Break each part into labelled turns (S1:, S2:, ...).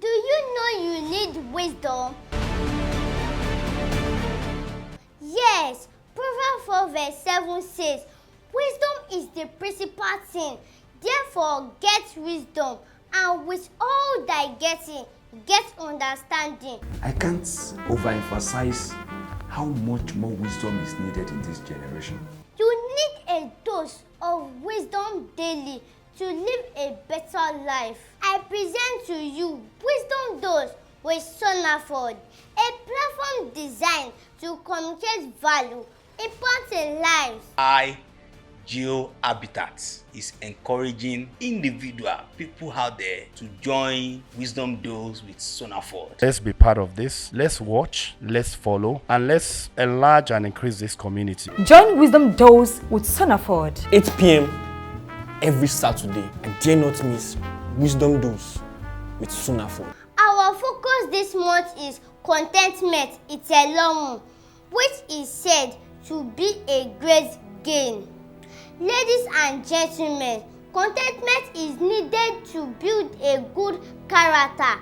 S1: Do you know you need wisdom? Yes, Proverbs 4 verse 7 says, wisdom is the principal thing. Therefore, get wisdom, and with all thy getting, get understanding.
S2: I can't overemphasize how much more wisdom is needed in this generation.
S1: You need a dose of wisdom daily to live a better life. I present to you Wisdom Dose with Sonaford, a platform designed to communicate value, impacting lives.
S3: Habitat is encouraging individual people out there to join Wisdom Dose with Sonaford.
S4: Let's be part of this. Let's watch, let's follow, and let's enlarge and increase this community.
S5: Join Wisdom Dose with Sonaford.
S6: 8 p.m. every Saturday. And dare not miss Wisdom Dose with Sonaford.
S1: Our focus this month is contentment. It's a long, which is said to be a great gain. Ladies and gentlemen, contentment is needed to build a good character.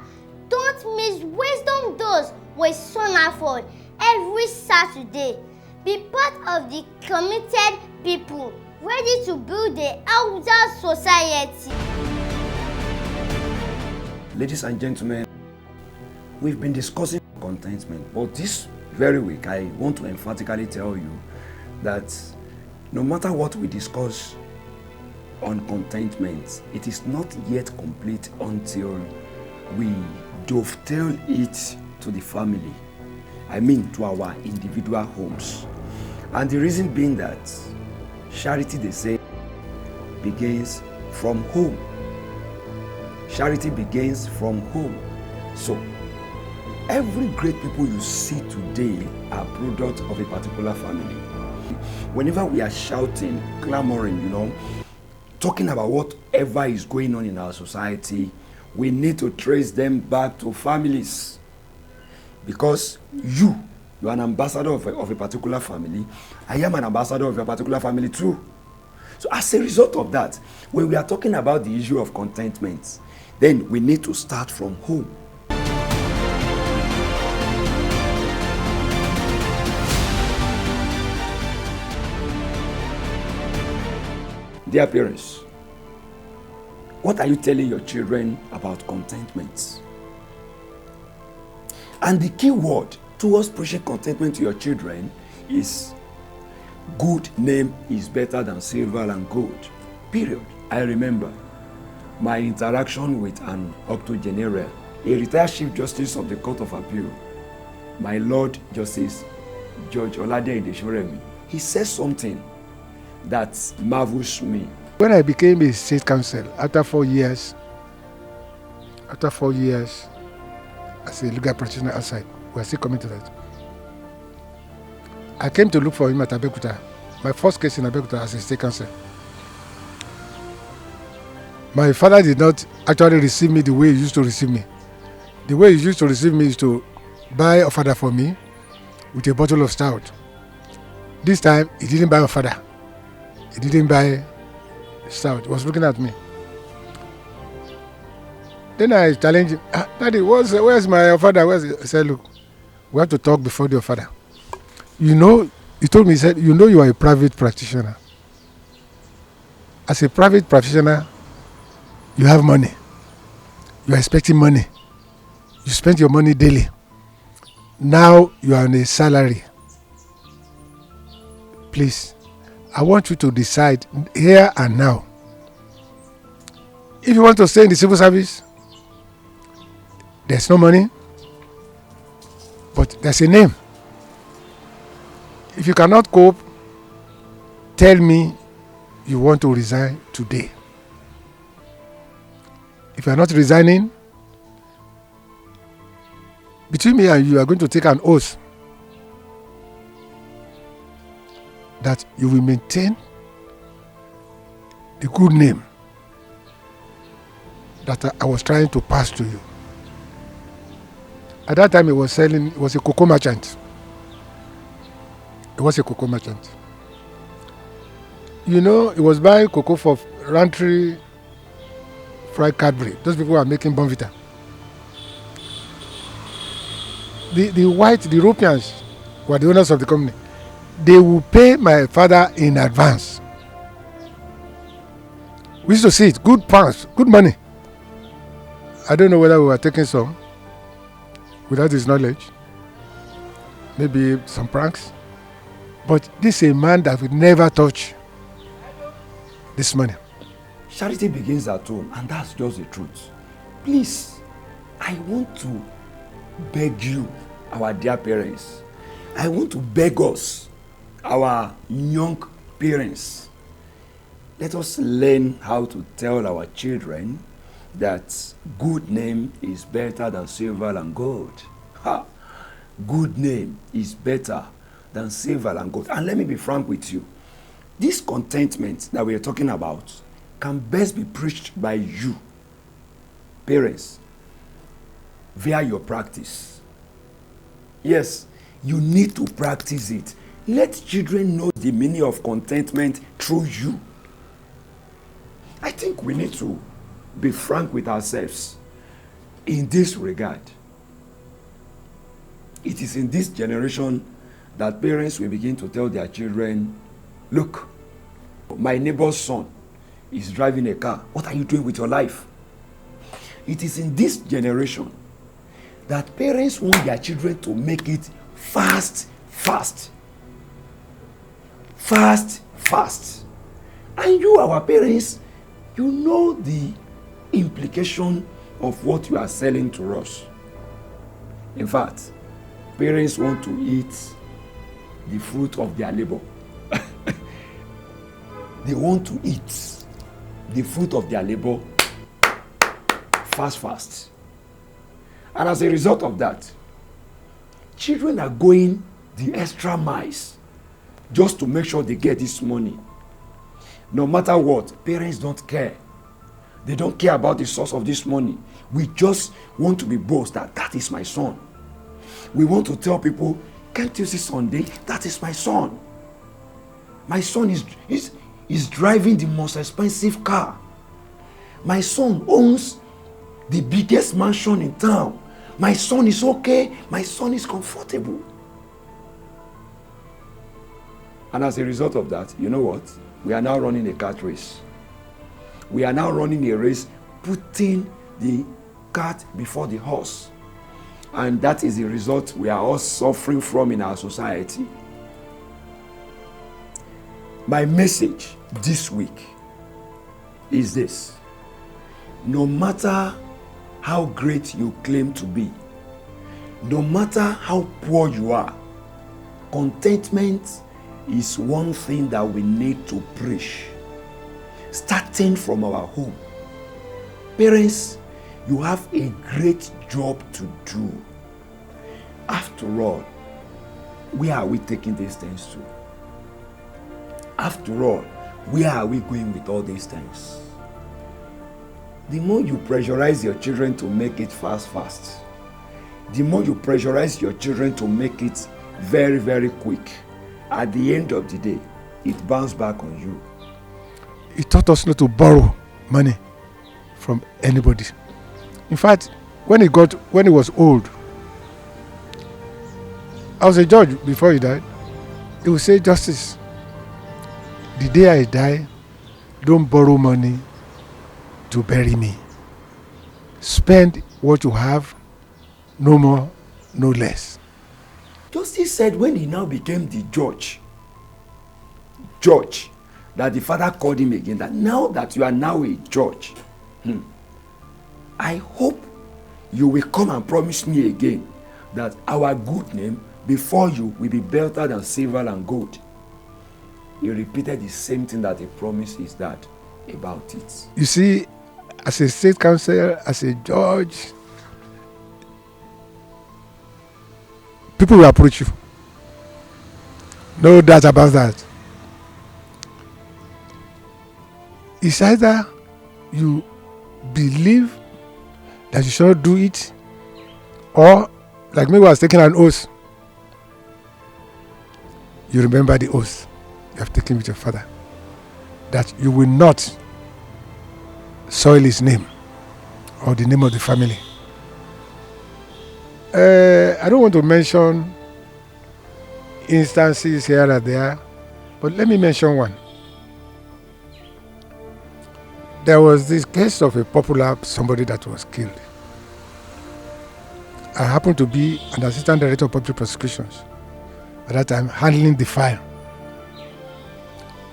S1: Don't miss Wisdom Dose with Sonaford every Saturday. Be part of the committed people ready to build a elder society.
S2: Ladies and gentlemen, we've been discussing contentment, but this very week I want to emphatically tell you that no matter what we discuss on contentment, it is not yet complete until we dovetail it to the family. I mean to our individual homes. And the reason being that charity, they say, begins from home. Charity begins from home. So every great people you see today are product of a particular family. Whenever we are shouting, clamoring, talking about whatever is going on in our society, we need to trace them back to families. Because you are an ambassador of a particular family. I am an ambassador of a particular family too. So as a result of that, when we are talking about the issue of contentment, then we need to start from home. Dear parents, what are you telling your children about contentment? And the key word towards pushing contentment to your children is good name is better than silver and gold. Period. I remember my interaction with an Octogenarian, a retired Chief Justice of the Court of Appeal, my Lord Justice Judge Oladeinde Shoremi. He says something that marvels me.
S7: When I became a state council, after 4 years as a legal practitioner outside, we are still coming to that. I came to look for him at Abeokuta. My first case in Abeokuta as a state council. My father did not actually receive me the way he used to receive me. The way he used to receive me is to buy a father for me with a bottle of stout. This time, he didn't buy a father. He didn't buy stout. He was looking at me. Then I challenged him, Daddy, where's my father? He said, look, we have to talk before your father. He told me, he said, you are a private practitioner. As a private practitioner, you have money. You are expecting money. You spend your money daily. Now you are on a salary. Please, I want you to decide here and now. If you want to stay in the civil service, there's no money, but there's a name. If you cannot cope, tell me you want to resign today. If you are not resigning, between me and you are going to take an oath that you will maintain the good name that I was trying to pass to you. At that time, it was a cocoa merchant. It was a cocoa merchant. It was buying cocoa for Rantry Fried Cadbury. Those people are making Bonvita. the white, the Europeans, who are the owners of the company, they will pay my father in advance. We used to see it, good pounds, good money. I don't know whether we were taking some without his knowledge. Maybe some pranks. But this is a man that will never touch this money.
S2: Charity begins at home, and that's just the truth. Please, I want to beg you, our dear parents. I want to beg us, our young parents. Let us learn how to tell our children that good name is better than silver and gold. Ha! Good name is better than silver and gold. And let me be frank with you. This contentment that we are talking about can best be preached by you, parents, via your practice. Yes, you need to practice it. Let children know the meaning of contentment through you. I think we need to be frank with ourselves in this regard. It is in this generation that parents will begin to tell their children, look, my neighbor's son is driving a car. What are you doing with your life? It is in this generation that parents want their children to make it fast. And you, our parents, you know the implication of what you are selling to us. In fact, parents want to eat the fruit of their labor. They want to eat the fruit of their labor fast. And as a result of that, children are going the extra miles just to make sure they get this money. No matter what, parents don't care. They don't care about the source of this money. We just want to be boast that is my son. We want to tell people, can't you see Sunday? That is my son. My son is driving the most expensive car. My son owns the biggest mansion in town. My son is okay. My son is comfortable. And as a result of that, you know what? We are now running a cart race. We are now running a race, putting the cart before the horse. And that is the result we are all suffering from in our society. My message this week is this: no matter how great you claim to be, no matter how poor you are, contentment is one thing that we need to preach, starting from our home. Parents, you have a great job to do. After all, where are we taking these things to? After all, where are we going with all these things? The more you pressurize your children to make it fast, the more you pressurize your children to make it very quick, at the end of the day, it bounces back on you.
S7: He taught us not to borrow money from anybody. In fact, when he was old, I was a judge before he died. He would say, Justice, the day I die, don't borrow money to bury me. Spend what you have, no more, no less.
S2: Justice said when he now became the judge, that the father called him again, that now that you are now a judge, I hope you will come and promise me again that our good name before you will be better than silver and gold. He repeated the same thing that he promised his dad about it.
S7: You see, as a state council, as a judge, people will approach you. No doubt about that. It's either you believe that you should not do it, or like me, was taking an oath. You remember the oath you have taken with your father, that you will not soil his name or the name of the family. I don't want to mention instances here and there, but let me mention one. There was this case of a popular somebody that was killed. I happened to be an assistant director of public prosecutions at that time, handling the file.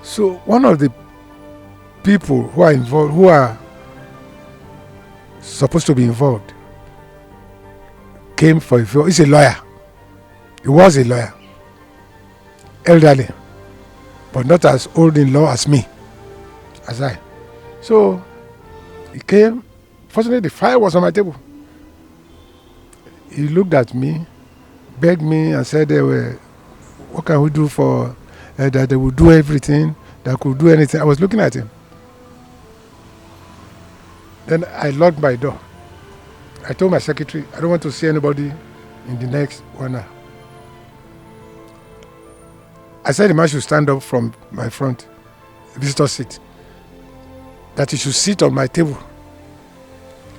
S7: So one of the people who are involved, who are supposed to be involved, came for a he's a lawyer. He was a lawyer, elderly, but not as old in law as me, as I. So he came. Fortunately, the file was on my table. He looked at me, begged me, and said, "What can we do for that? They will do everything. That could do anything." I was looking at him. Then I locked my door. I told my secretary, "I don't want to see anybody in the next 1 hour." I said the man should stand up from my front visitor seat, that he should sit on my table.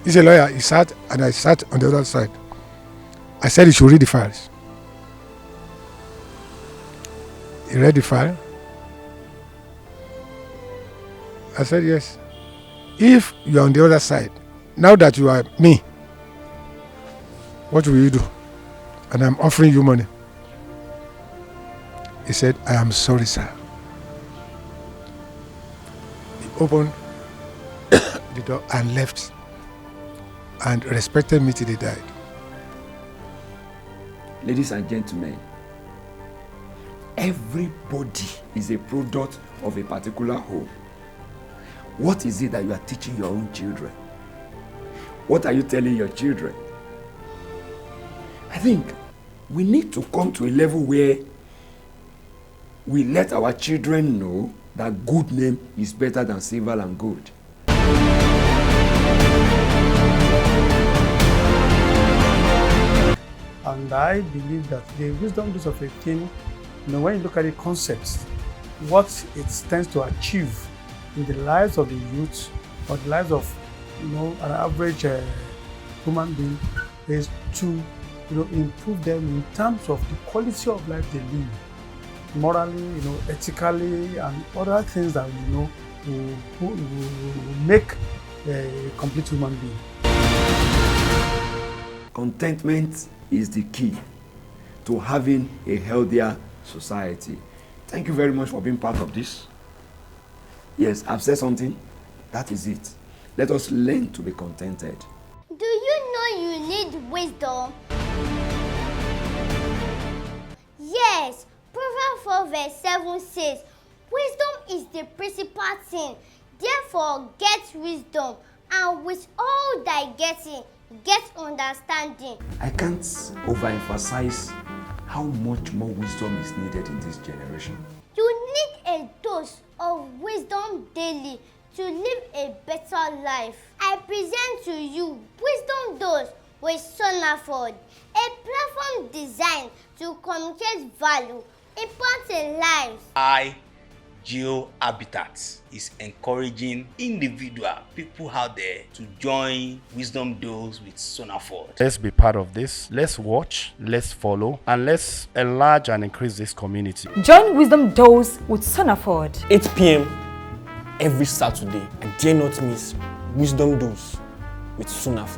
S7: He's a lawyer. He sat, and I sat on the other side. I said he should read the files. He read the file. I said, "Yes. If you are on the other side, now that you are me, what will you do? And I'm offering you money." He said, "I am sorry, sir." He opened the door and left, and respected me till he died.
S2: Ladies and gentlemen, everybody is a product of a particular home. What is it that you are teaching your own children? What are you telling your children? I think we need to come to a level where we let our children know that good name is better than silver and gold.
S8: And I believe that the wisdom of a king, when you look at the concepts, what it tends to achieve in the lives of the youth or the lives of an average human being is to improve them in terms of the quality of life they live, morally, ethically, and other things that will make a complete human being.
S2: Contentment is the key to having a healthier society. Thank you very much for being part of this. Yes, I've said something. That is it. Let us learn to be contented.
S1: Do you know you need wisdom? Yes, Proverbs 4 verse 7 says, "Wisdom is the principal thing. Therefore get wisdom, and with all thy getting, get understanding."
S2: I can't overemphasize how much more wisdom is needed in this generation.
S1: You need a dose of wisdom daily to live a better life. I present to you Wisdom Dose with Sonaford, a platform designed to communicate value, impacting lives.
S3: Geo Habitat is encouraging individual people out there to join Wisdom Dose with Sonaford.
S4: Let's be part of this. Let's watch, let's follow, and let's enlarge and increase this community.
S5: Join Wisdom Dose with Sonaford.
S6: 8 p.m. every Saturday. I dare not miss Wisdom Dose with Sonaford.